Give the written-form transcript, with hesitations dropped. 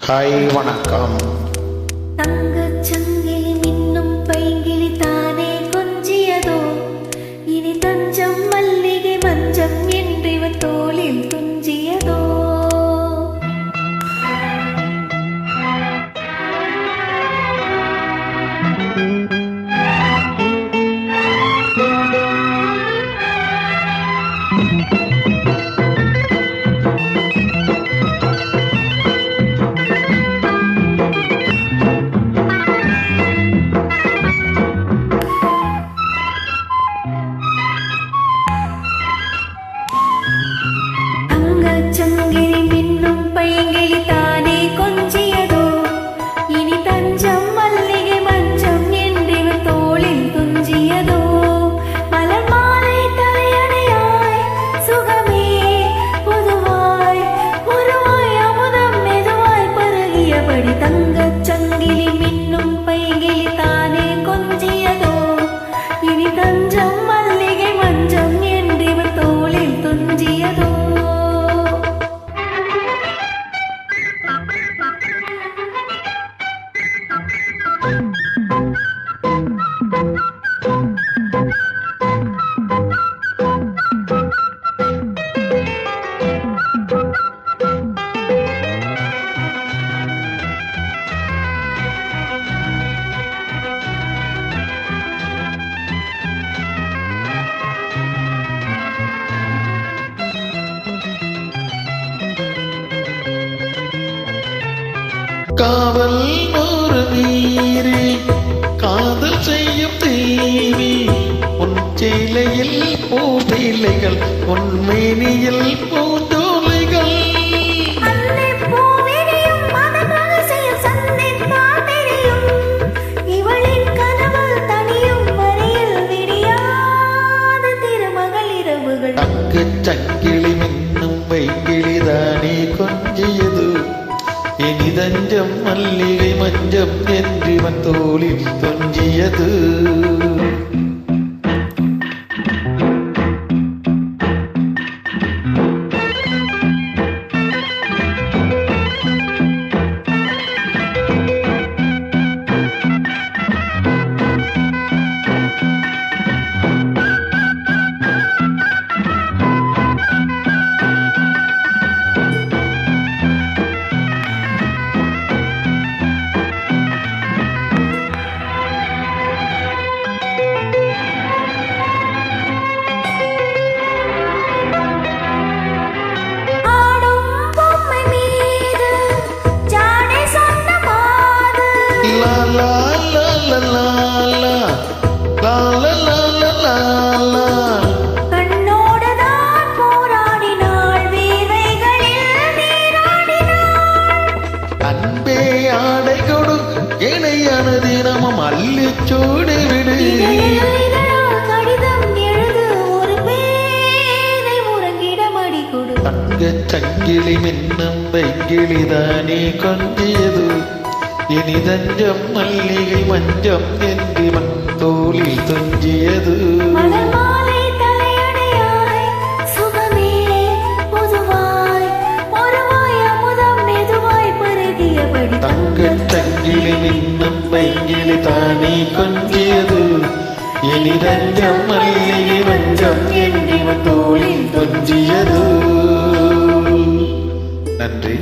Hi, வணக்கம். தங்கச் சங்கிலி மின்னும் பைங்கிளி தானே கொஞ்சியதோ, இனி தஞ்சம் மல்லிகை மஞ்சம் என்றிவன் தோளில் துஞ்சியதோ. சங்கிலி மின்னும் பைங்கிளி தானே கொஞ்சியதோ, இனி தஞ்சம் மல்லிகை மஞ்சம் என்றிவன் தோளில் துஞ்சியதோ. மலர் மாலை தலையணையாய் சுகமே பொதுவாய் உருவாய் அமுதம் மெதுவாய் பருகியபடி தங்கச் சங்கிலி மின்னும் பைங்கிளி தானே கொஞ்சியதோ, இனி தஞ்சம் மல்லிகை மஞ்சம் என்றிவன் தோளில் துஞ்சியதோ. காவல் ஒரு மீறி காதல் செய்யும் தேவி, உன் சேலையில் பூபிலைகள் உன்மேனியில் பூந்தோலைகள். சங்கிலி மின்னும் வைங்கிளிதானே கொஞ்சியது, இனி தஞ்சம் மல்லிகை மஞ்சம் என்றிவன் தோளில் தொஞ்சியது. கண்ணோடுதான் போராடினாள், வீணைகளில் நீராடினாள். அன்பே ஆடை கொடு, இணையான தினமும் அள்ளிச்சூடி விடு. கடிதம் எழுது, ஒரு பேரை உறங்கிடமடி கொடு. தங்கச் சங்கிலி மின்னும் வைங்கிளிதானே கொஞ்சியது, இனி தஞ்சம் மல்லிகை மஞ்சம் என்றிவன் தோளில் துஞ்சியது. மலர் மாலை தலையணையாய் சுகமே பொதுவாய் ஒருவாய் அமுதம் மெதுவாய் பருகியபடி தங்கச் சங்கிலி மின்னும் வைங்கிளி தானே கொஞ்சியது, இனி தஞ்சம் மல்லிகை மஞ்சம் என்றிவன் தோளில் துஞ்சியது. நன்றி.